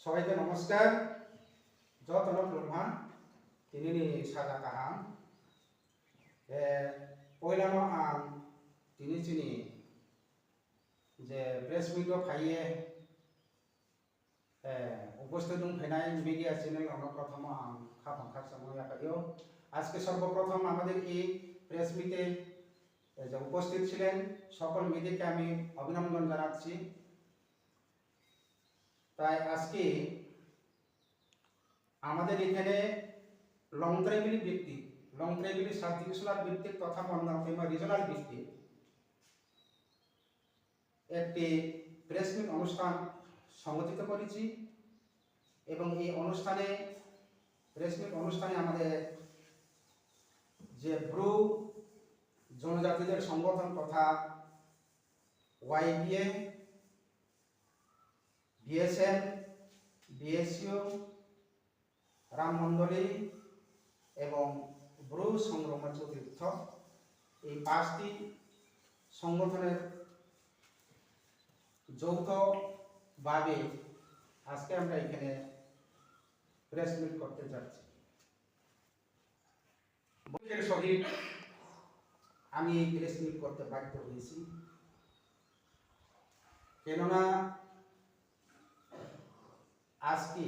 সবাইকে নমস্কার। যতন ব্রহ্মা তিনি সাজা কাহাম পয়লানো আম তিনি চিনি যে প্রেস মিট ফাইয়ে উপস্থিত ফেনাই মিডিয়া চ্যানেল প্রথম আম খাপাখা সময় আজকে সর্বপ্রথম আমাদের এই প্রেস মিটে যে উপস্থিত ছিলেন সকল মিডিয়াকে আমি অভিনন্দন জানাচ্ছি। তাই আজকে আমাদের এখানে লং ট্রাইবেলি ভিত্তিক সাব ডিভিশনাল ভিত্তিক তথা মন্ডল কিংবা রিজনাল ভিত্তিক একটি প্রেস মিট অনুষ্ঠান সংগঠিত করেছি এবং এই প্রেস মিট অনুষ্ঠানে আমাদের যে ব্রু জনজাতিদের সংগঠন তথা ওয়াইবিএ, বিএসএন, বিএসইউ, রামমন্ডলী এবং ব্রু সংগ্রাম তীর্থ এই 5টি সংগঠনের যৌথভাবে আজকে আমরা এখানে প্রেস মিট করতে যাচ্ছি। বুকের সহিত আমি এই প্রেস মিট করতে বাধ্য হয়েছি, কেননা আজকে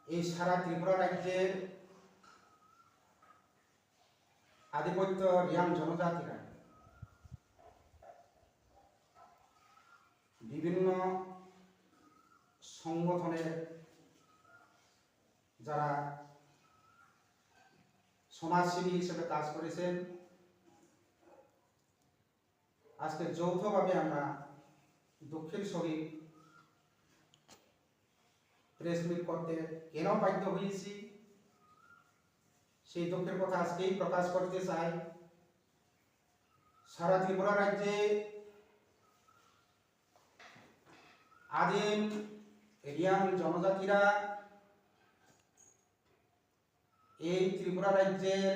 এই সারা ত্রিপুরা রাজ্যের আধিপত্য রিয়াং জনজাতিরা বিভিন্ন সংগঠনের যারা সমাজসেবী হিসেবে কাজ করেছেন, আজকে যৌথভাবে আমরা দুঃখের সহিত প্রেস মিট করতে কেন বাধ্য হয়েছি সেই দুঃখের কথা আজকেই প্রকাশ করতে চাই। সারা ত্রিপুরা রাজ্যে আদিম রিয়াং জনজাতিরা এই ত্রিপুরা রাজ্যের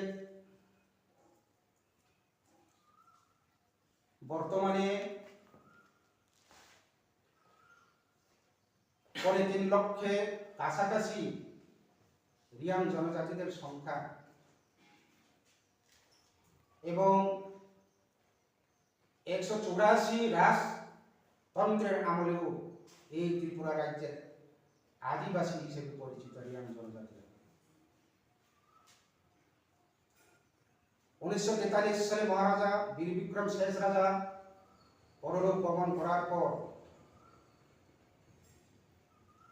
বর্তমানে 3.5 লক্ষের কাছাকাছি রিয়াং জনজাতিদের সংখ্যা এবং 184 রাজতন্ত্রের আমলেও এই ত্রিপুরা রাজ্যের আদিবাসী হিসেবে পরিচিত রিয়াং জনজাতিরা 1943 সালে মহারাজা বীর বিক্রম শেষ রাজা পরলোক গমন করার পর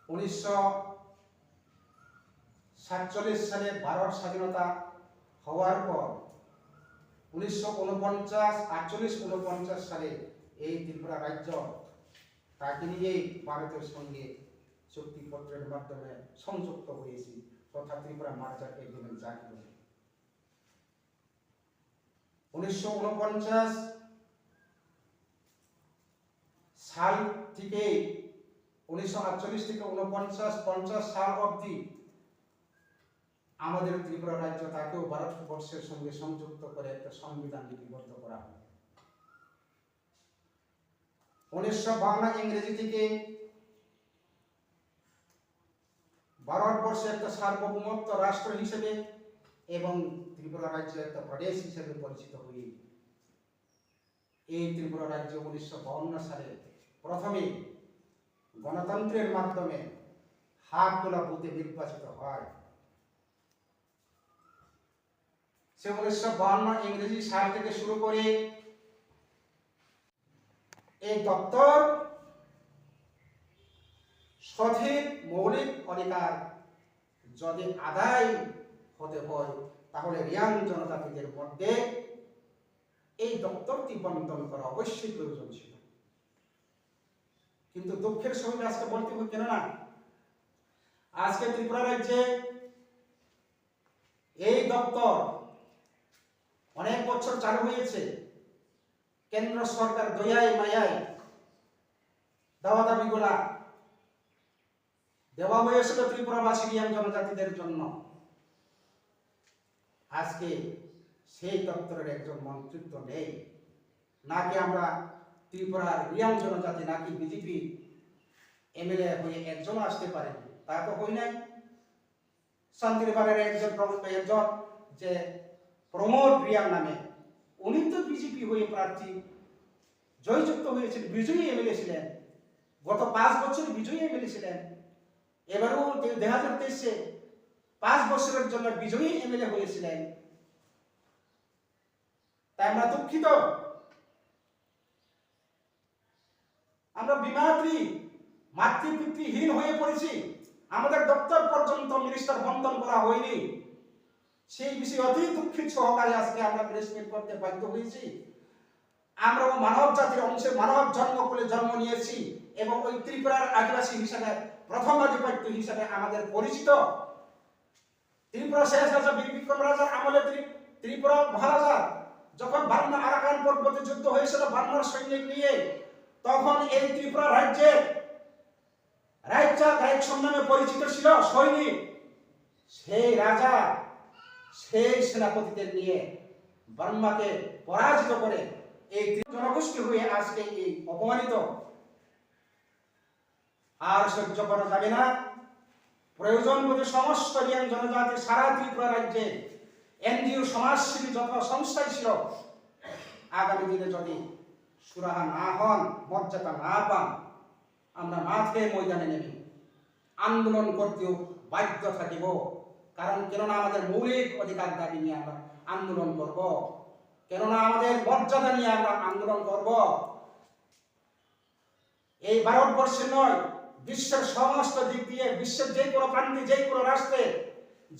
1947 সালে ভারত স্বাধীনতা হওয়ার পর 1949 সালে এই ত্রিপুরা রাজ্য তাকে নিয়েই ভারতের সঙ্গে চুক্তিপত্রের মাধ্যমে সংযুক্ত হয়েছি তথা ত্রিপুরা মার্জার এগ্রিমেন্ট জারি করে 1949 সাল থেকে 1948 থেকে 49 সাল অবধি আমাদের ত্রিপুরা রাজ্য তাকেও ভারতবর্ষের সঙ্গে সংযুক্ত করে একটা সংবিধান লিপিবদ্ধ করা হয়। 1952 ইংরেজি থেকে ভারতবর্ষে একটা সার্বভৌমত্ব রাষ্ট্র হিসেবে এবং ত্রিপুরা রাজ্য একটা প্রদেশ হিসেবে পরিচিত হয়ে এই ত্রিপুরা রাজ্য 1952 সালে প্রথমে গণতন্ত্রের মাধ্যমে হাত তোলা বুথে নির্বাচিত হয়। সে 1952 ইংরেজি সাল থেকে শুরু করে এই দপ্তর সঠিক মৌলিক অধিকার যদি আদায় হতে হয় তাহলে রিয়াং জনজাতিদের মধ্যে এই দপ্তরটি বন্টন করা অবশ্যই প্রয়োজন ছিল। কিন্তু দুঃখের সঙ্গে আজকে বলতে হয়, কেননা আজকে ত্রিপুরা রাজ্যে এই দপ্তর অনেক বছর চালু হয়েছে, কেন্দ্র সরকার দয়ায় মায়ায় দাওয়া দাবিগুলা দেওয়া হয়েছিল ত্রিপুরাবাসী রিয়াং জনজাতিদের জন্য। আজকে সেই দপ্তরের একজন মন্ত্রিত্ব নেই, নাকি আমরা ত্রিপুরার রিয়াং জনজাতি নাকি বিজেপি এমএলএ হয়ে একজন আসতে পারে, তা তো হয় নাই। শান্তিরবানের একজন যে প্রমোদ রিয়াং নামে, উনি তো বিজেপি হয়ে প্রার্থী জয়যুক্ত হয়েছিল, বিজয়ী এমএলএ ছিলেন, গত 5 বছর বিজয়ী এমএলএ ছিলেন। এবারেও 2023-এ 5 বছরের জন্য বিজয়ী এমএলএ হয়েছিলেন। তাই আমরা দুঃখিত, আমরা মাতৃপিতৃহীন হয়ে পড়েছি। আমাদের দপ্তর পর্যন্ত মিনিস্টার বন্টন করা হয়নি। সেই বিষয়ে অতি দুঃখিত সহকারে আজকে আমরা প্রেস মিট করতে বাধ্য হয়েছি। আমরা মানব জাতির অংশে মানব জন্মকুলে জন্ম নিয়েছি এবং ওই ত্রিপুরার আদিবাসী হিসাবে প্রথম আধিপত্য হিসাবে আমাদের পরিচিত। ত্রিপুরা শেষ রাজা বীর বিক্রম রাজার আমলে ত্রিপুরা মহারাজা যখন বার্মা আরাকান পর্বতে যুদ্ধ হয়েছিল বার্মার সৈনিক নিয়ে, তখন এই ত্রিপুরা রাজ্যের রায়ক নামে পরিচিত ছিল সৈনিক। সেই রাজা সেই সেনাপতিদের নিয়ে বার্মাকে পরাজিত করে এই জনগোষ্ঠী হয়ে আজকে এই অপমানিত। আর সহ্য করা যাবে না। প্রয়োজন বোধে সমস্ত রিয়াং জনজাতি সারা ত্রিপুরা রাজ্যে এনজিও সমাজসেবী যত সংস্থাই ছিল, আগামী দিনে যদি সুরাহা না হন, মর্যাদা না পান, আমরা মাঠে ময়দানে নেমে আন্দোলন করতেও বাধ্য থাকিব। কারণ কেননা আমাদের মৌলিক অধিকার দাবি নিয়ে আমরা আন্দোলন করব, কেননা আমাদের মর্যাদা নিয়ে আমরা আন্দোলন করব। এই ভারতবর্ষে নয়, বিশ্বের সমস্ত দিক দিয়ে, বিশ্বের যে কোনো প্রান্তে, যে কোনো রাষ্ট্রে,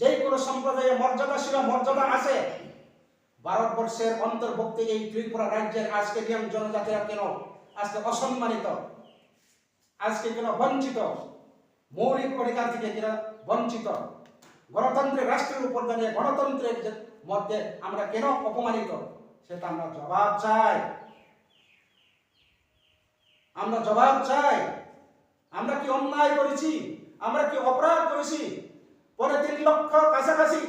যে কোনো সম্প্রদায়ে মর্যাদা ছিল, মর্যাদা আছে। ভারতবর্ষের অন্তর্ভুক্ত এই ত্রিপুরা রাজ্যের আজকে রিয়াং জনজাতিরা কেন আজকে অসম্মানিত, আজকে কেন বঞ্চিত, মৌলিক অধিকার থেকে কেন বঞ্চিত, গণতন্ত্রের রাষ্ট্রের উপর দাঁড়িয়ে গণতন্ত্রের মধ্যে আমরা কেন অপমানিত, সেটা আমরা জবাব চাই। আমরা জবাব চাই। আমরা কি অন্যায় করেছি, আমরা কি অপরাধ করেছি? পরে 3 লক্ষ কাছাকাছি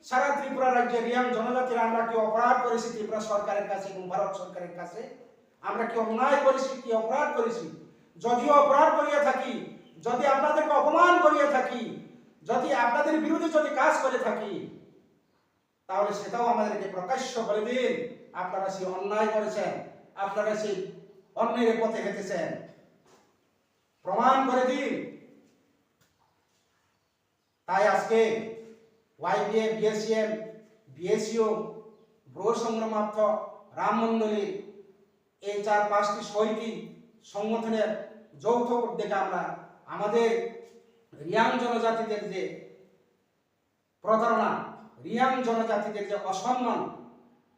সারা ত্রিপুরা রাজ্যে রিয়াং জনজাতিরা আমরা কি অপরাধ করেছি ত্রিপুরা সরকারের কাছে এবং ভারত সরকারের কাছে? আমরা কি অন্যায় করেছি, কি অপরাধ করেছি? যদি অপরাধ করিয়া থাকি, যদি আপনাদেরকে অপমান করিয়া থাকি, যদি আপনাদের বিরুদ্ধে যদি কাজ করে থাকি, তাহলে সেটাও আমাদেরকে প্রকাশ্য বলে দিন। আপনারা সেই অন্যায় করেছেন, আপনারা সেই অন্যায়ের পথে হেঁটেছেন, প্রমাণ করে দিন। তাই আজকে ওয়াইবিএম, বিএসিএম, বিএসইউ, ব্রো সংগ্রামার্থ, রাম মন্ডলী, এই 4-5টি শহীদি সংগঠনের যৌথ উদ্যোগে আমরা আমাদের রিয়াং জনজাতিদের যে প্রতারণা, রিয়াং জনজাতিদের যে অসম্মান,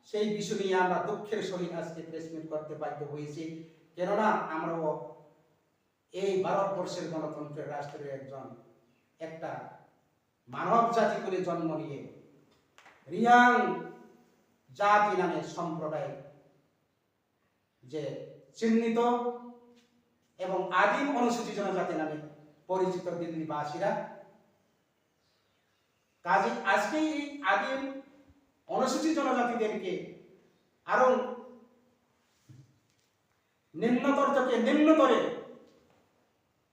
সেই বিষয় নিয়ে আমরা দুঃখের সহিত আজকে প্রেস মিট করতে বাধ্য হয়েছি। কেননা আমরাও এই ভারতবর্ষের গণতন্ত্রের রাষ্ট্রের একটা মানব জাতি করে জন্ম নিয়ে রিয়াং জাতি নামে সম্প্রদায় যে চিহ্নিত এবং আদিম অনুসূচিত জনজাতি নামে পরিচিত দিল্লিবাসীরা, কাজে আজকে এই আদিম অনুসূচিত জনজাতিদেরকে আরো নিম্নতর থেকে নিম্নতরে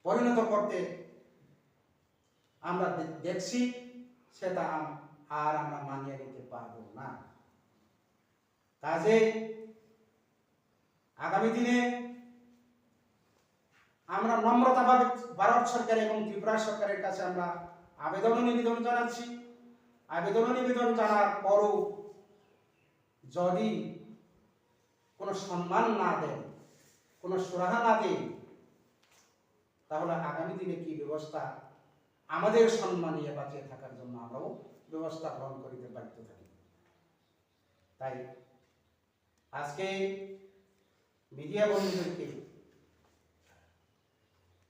পরিণত করতে আমরা দেখছি, সেটা আর আমরা মানিয়ে নিতে পারবো না। কাজে আগামী দিনে আমরা নম্রতাভাবে ভারত সরকার এবং ত্রিপুরা সরকারের কাছে আমরা নিবেদন জানাচ্ছি। নিবেদন জানার পরও যদি কোনো সম্মান না দেন, কোনো সুরাহা না দেন, তাহলে আগামী দিনে কি ব্যবস্থা, আমাদের সম্মান নিয়ে বাঁচিয়ে থাকার জন্য আমরাও ব্যবস্থা গ্রহণ করিতে বাধ্য থাকি। তাই আজকে মিডিয়া বন্ধুদেরকে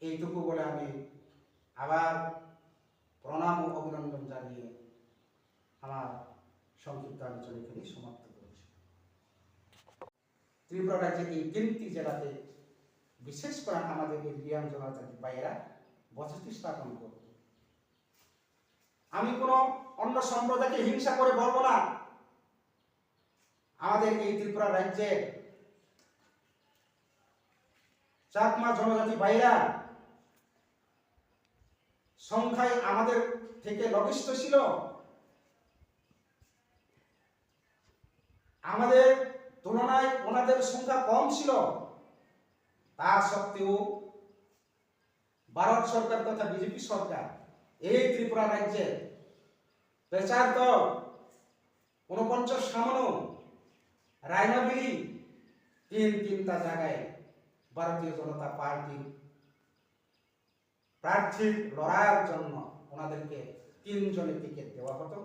এইটুকু বলে আমি আবার প্রণাম ও অভিনন্দন জানিয়ে আমার সংক্ষিপ্ত আলোচনা এখানে সমাপ্ত করেছি। ত্রিপুরা রাজ্যের এই 3টি জেলাতে বিশেষ করে আমাদের এই রিয়াং জনজাতি ভাইয়েরা বসতি স্থাপন করত। আমি কোনো অন্য সম্প্রদায়কে হিংসা করে বলবো না। আমাদের এই ত্রিপুরা রাজ্যে চাকমা জনজাতি ভাইরা সংখ্যায় আমাদের থেকে লঘিষ্ঠ ছিল, আমাদের তুলনায় ওনাদের সংখ্যা কম ছিল, তা সত্ত্বেও ভারত সরকার তথা বিজেপি সরকার এই ত্রিপুরা রাজ্যে প্রচার দল 49 সামনো রায়নাবিলি তিনটা জায়গায় ভারতীয় জনতা পার্টি প্রার্থীর লড়াইয়ের জন্য ওনাদেরকে 3 জনের টিকিট দেওয়া হতো।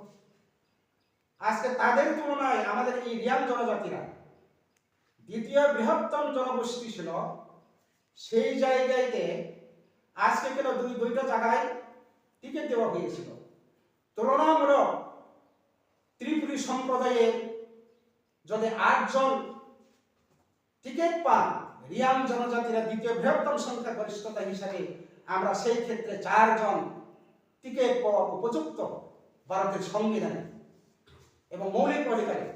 আজকে তাদের তুলনায় আমাদের এই রিয়াং জনজাতিরা দ্বিতীয় বৃহত্তম জনগোষ্ঠী ছিল, সেই জায়গাতে আজকে কেন দুইটা জায়গায় টিকিট দেওয়া হয়েছিল। তুলনামূলক ত্রিপুরী সম্প্রদায়ের যদি 8 জন টিকিট পান, রিয়াং জনজাতিরা দ্বিতীয় বৃহত্তম সংখ্যাগরিষ্ঠতা হিসাবে আমরা সেই ক্ষেত্রে 4 জন টিকিট পাওয়া উপযুক্ত ভারতের সংবিধানে এবং মৌলিক অধিকারে।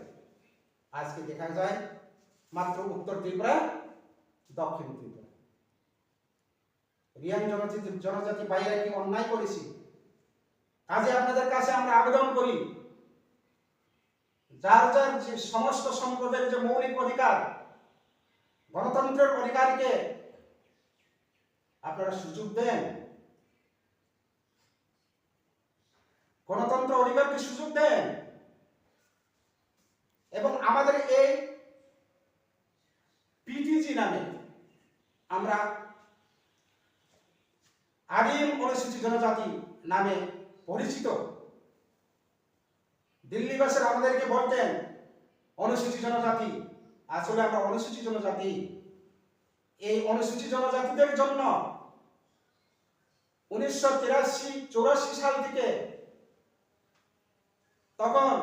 আজকে দেখা যায় মাত্র উত্তর ত্রিপুরা, দক্ষিণ ত্রিপুরা। রিয়াং জনজাতি ভাইয়েরা কি অন্যায় করেছি? কাজে আপনাদের কাছে আমরা আবেদন করি, যার যার যে সমস্ত সম্প্রদায়ের যে মৌলিক অধিকার, গণতন্ত্রের অধিকারকে আপনারা সুযোগ দেন, গণতন্ত্র অধিকারকে সুযোগ দেন এবং আমাদের এই পিটিজি নামে আমরা আদিম অনুসূচিত জনজাতি নামে পরিচিত। দিল্লিবাসীরা আমাদেরকে বলতেন অনুসূচিত জনজাতি, আসলে আমরা অনুসূচিত জনজাতি। এই অনুসূচিত জনজাতিদের জন্য 1983-84 সাল থেকে, তখন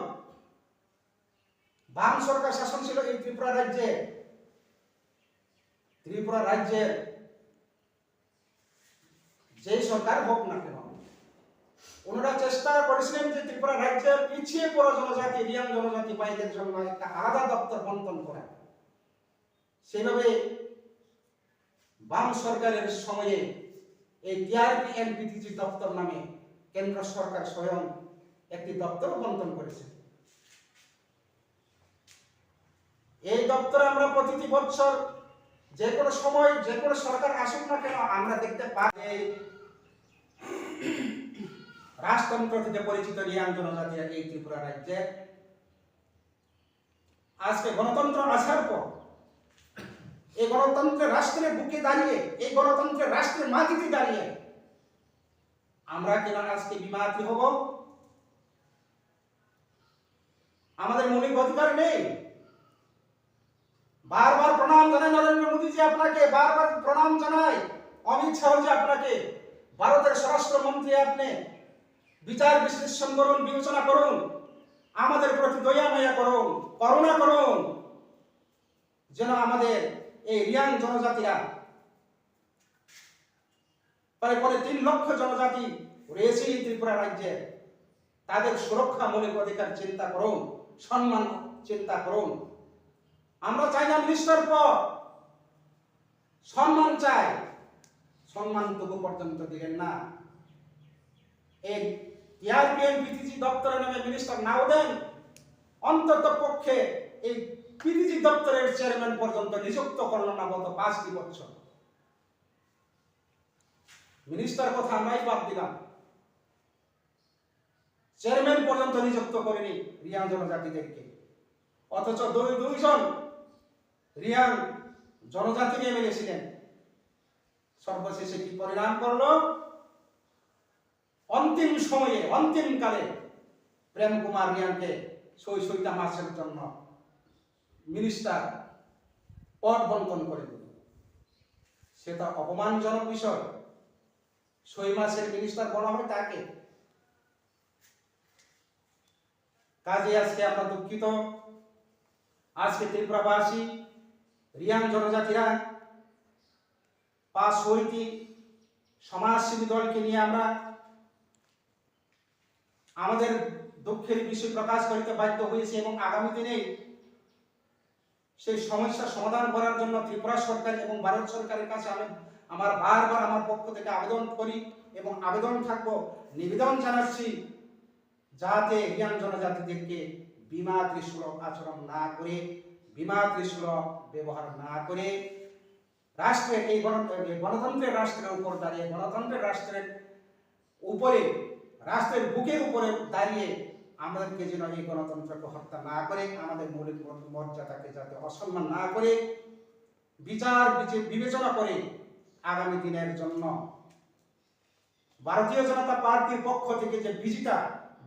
বাম সরকার শাসন ছিল এই ত্রিপুরা রাজ্যে। ত্রিপুরা রাজ্যের যে সরকার হোক না কেন, ওনারা চেষ্টা করেছিলেন যে ত্রিপুরা রাজ্যের পিছিয়ে পড়া জনজাতি রিয়াং জনজাতি ভাইদের জন্য একটা আলাদা দপ্তর বন্টন করা। সেভাবে বাম সরকারের সময়ে এই টিআরপি এনপিটিজি দপ্তর নামে কেন্দ্র সরকার স্বয়ং একটি দপ্তর বন্টন করেছে। এই দপ্তরে আমরা প্রতিটি বছর যে কোনো সময় যে কোনো সরকার আসুক না কেন আমরা দেখতে পাই রাজতন্ত্র থেকে পরিচিত রিয়াং জনজাতিরা এই ত্রিপুরা রাজ্যে আজকে গণতন্ত্র আসার পর এই গণতন্ত্রের রাষ্ট্রের বুকে দাঁড়িয়ে, এই গণতন্ত্রের রাষ্ট্রের মাটিতে দাঁড়িয়ে আমরা কেন আজকে বিমাতি হব? আমাদের মৌলিক অধিকার নেই? বারবার প্রণাম জানাই নরেন্দ্র মোদীজি আপনাকে, বারবার প্রণাম জানাই অমিত শাহজি আপনাকে, ভারতের স্বরাষ্ট্রমন্ত্রী আপনি বিচার বিশ্লেষণ করুন, বিবেচনা করুন, আমাদের প্রতি দয়া মায়া করুন, করুণা করুন, যেন আমাদের এই রিয়াং জনজাতিরা প্রায় 3 লক্ষ জনজাতি রয়েছে এই ত্রিপুরা রাজ্যে, তাদের সুরক্ষা মৌলিক অধিকার চিন্তা করুন, সম্মান চিন্তা করুন। আমরা চাই না মিনিস্টার পদ, সম্মান চাই, সম্মানটুকু পর্যন্ত দিলেন না। এই টিআরপিএন পিটিজি দপ্তরের নামে মিনিস্টার নাও দেন, অন্তত পক্ষে এই পিটিজি দপ্তরের চেয়ারম্যান পর্যন্ত নিযুক্ত করল না গত 5টি বছর। মিনিস্টার কথা আমরাই বাদ দিলাম, চেয়ারম্যান পর্যন্ত নিযুক্ত করেনি রিয়াং জনজাতিদেরকে। অথচ দুইজন রিয়াং জনজাতি এমএলএ ছিলেন, সর্বশেষে কি পরিণাম করলো? অন্তিম সময়ে, অন্তিম কালে প্রেম কুমার রিয়াংকে 6 মাসের জন্য মিনিস্টার পদ বন্টন করে দিল। সেটা অপমানজনক বিষয়। 6 মাসের মিনিস্টার বলা হয় তাকে। কাজে আজকে আমরা দুঃখিত, আজকে ত্রিপুরাবাসী রিয়াং জনজাতিরা 5-6টি সমাজসেবী দলকে নিয়ে আমরা আমাদের দুঃখের বিষয় প্রকাশ করিতে বাধ্য হয়েছি এবং আগামী দিনে সেই সমস্যা সমাধান করার জন্য ত্রিপুরা সরকার এবং ভারত সরকারের কাছে আমার বারবার আমার পক্ষ থেকে আবেদন করি এবং আবেদন থাকবো, নিবেদন জানাচ্ছি, যাতে রিয়াং জনজাতিদেরকে বিমাতৃসুলভ আচরণ না করে, বিমাতৃসুলভ ব্যবহার না করে রাষ্ট্রের এই গণতন্ত্রের রাষ্ট্রের উপর দাঁড়িয়ে, গণতন্ত্রের রাষ্ট্রের উপরে, রাষ্ট্রের বুকের উপরে দাঁড়িয়ে আমাদেরকে যেন এই গণতন্ত্রকে হত্যা না করে, আমাদের মৌলিক মর্যাদাকে যাতে অসম্মান না করে, বিচার বিবেচনা করে আগামী দিনের জন্য ভারতীয় জনতা পার্টির পক্ষ থেকে যে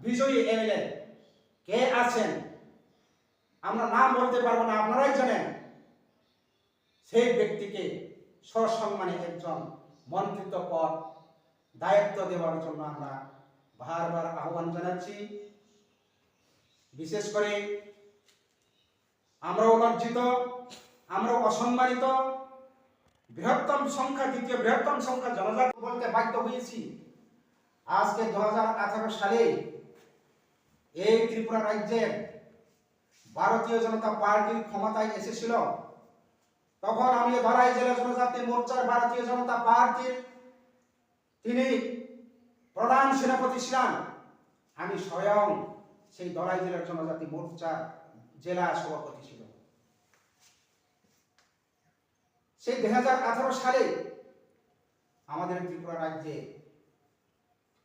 বিজয়ী এমএলএ কে আছেন, আমরা নাম বলতে পারবো না, আপনারাই জানেন, সেই ব্যক্তিকে সসম্মানে একজন মন্ত্রিত্ব পদ দায়িত্ব দেওয়ার জন্য আমরা বারবার আহ্বান জানাচ্ছি। বিশেষ করে আমরাও লজ্জিত, আমরাও অসম্মানিত, দ্বিতীয় বৃহত্তম সংখ্যা জনজাতি বলতে বাধ্য হয়েছি। আজকে 2018 সালে এই ত্রিপুরা রাজ্যের ভারতীয় জনতা পার্টির ক্ষমতায় এসেছিল, তখন আমি ধলাই জেলা জনজাতি মোর্চার ভারতীয় জনতা পার্টির তিনি প্রধান সেনাপতি ছিলেন। আমি স্বয়ং সেই ধলাই জেলার জনজাতি মোর্চার জেলা সভাপতি ছিল। সেই 2018 সালে আমাদের ত্রিপুরা রাজ্যে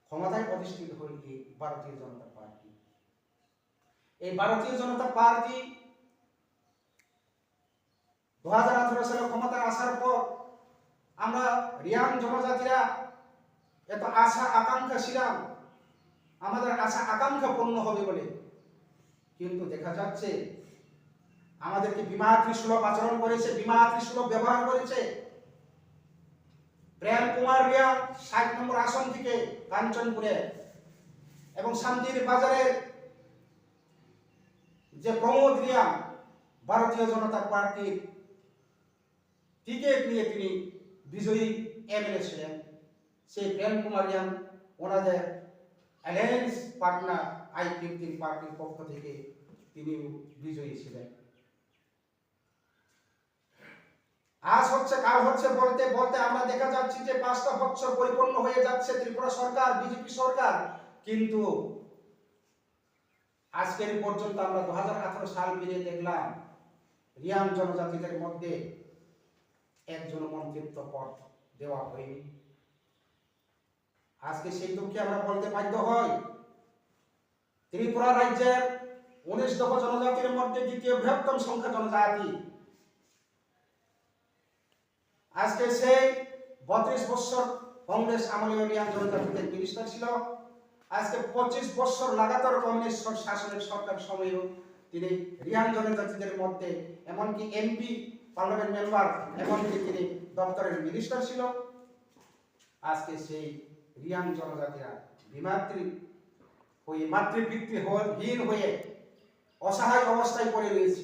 ক্ষমতায় প্রতিষ্ঠিত হয়ে ভারতীয় জনতা পার্টি। এই ভারতীয় জনতা পার্টি 2018 সালে ক্ষমতায় আসার পর আমরা রিয়াং জনজাতিরা এত আশা আকাঙ্ক্ষা ছিলাম, আমাদের আশা আকাঙ্ক্ষা পূর্ণ হবে বলে, কিন্তু দেখা যাচ্ছে আমাদেরকে বিমাতৃসুলভ আচরণ করেছে, বিমাতৃসুলভ ব্যবহার করেছে। প্রেম কুমার রিয়াং 60 নম্বর আসন থেকে কাঞ্চনপুরে এবং শান্তির বাজারের যে প্রমোদ রিয়াং ভারতীয় জনতা পার্টির টিকিট নিয়ে তিনি বিজয়ী এমএলএ ছিলেন। সেই প্রেম কুমার রিয়াং ওনাদের অ্যালায়েন্স পার্টনার I-15 পার্টির পক্ষ থেকে তিনি বিজয়ী ছিলেন। আজ হচ্ছে কাল হচ্ছে বলতে বলতে আমরা দেখা যাচ্ছি যে 5টা বছর পরিপূর্ণ হয়ে যাচ্ছে ত্রিপুরা সরকার, বিজেপি সরকার, কিন্তু আজকের পর্যন্ত আমরা 2018 সাল পেরিয়ে দেখলাম রিয়াং জনজাতিদের মধ্যে একজন মন্ত্রিত্ব পদ দেওয়া হয়নি। আজকে সেই দুঃখে আমরা বলতে বাধ্য হই, ত্রিপুরা রাজ্যের 19 দফা জনজাতির মধ্যে দ্বিতীয় বৃহত্তম সংখ্যা জনজাতি। আজকে সেই 32 বছর কংগ্রেস আমলে রিয়াং জনজাতিদের মিনিস্টার ছিল, আজকে 25 বছর লাগাতার কমিউনিস্ট শাসনের সরকার সময়েও তিনি রিয়াং জনজাতিদের মধ্যে, এমনকি এমপি পার্লামেন্ট মেম্বার, এমনকি তিনি দপ্তরের মিনিস্টার ছিল। আজকে সেই রিয়াং জনজাতিরা মাতৃবৃত্তিহীন হয়ে অসহায় অবস্থায় পড়ে রয়েছে।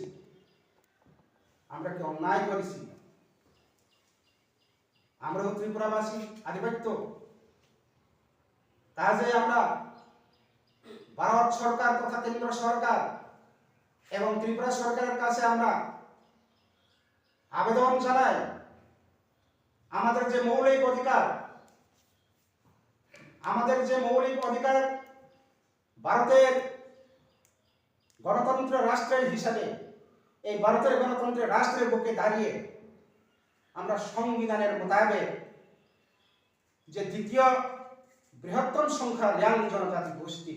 আমরা কি অন্যায় করেছি? আমরাও ত্রিপুরাবাসী আধিপত্য, কাজে আমরা ভারত সরকার তথা কেন্দ্র সরকার এবং ত্রিপুরা সরকারের কাছে আমরা আবেদন জানাই, আমাদের যে মৌলিক অধিকার ভারতের গণতন্ত্র রাষ্ট্রের হিসাবে, এই ভারতের গণতন্ত্রের রাষ্ট্রের বুকে দাঁড়িয়ে আমরা সংবিধানের মোতাবেক যে দ্বিতীয় বৃহত্তম সংখ্যা রিয়াং জনজাতি গোষ্ঠী,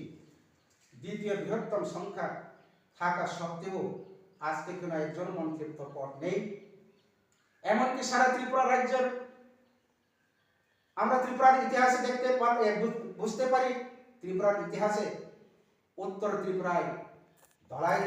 দ্বিতীয় বৃহত্তম সংখ্যা থাকা সত্ত্বেও আজকে কোনো একজন মন্ত্রিত্ব পদ নেই। এমনকি সারা ত্রিপুরা রাজ্যের আমরা ত্রিপুরার ইতিহাসে বুঝতে পারি, ত্রিপুরার ইতিহাসে উত্তর ত্রিপুরায় ধলাই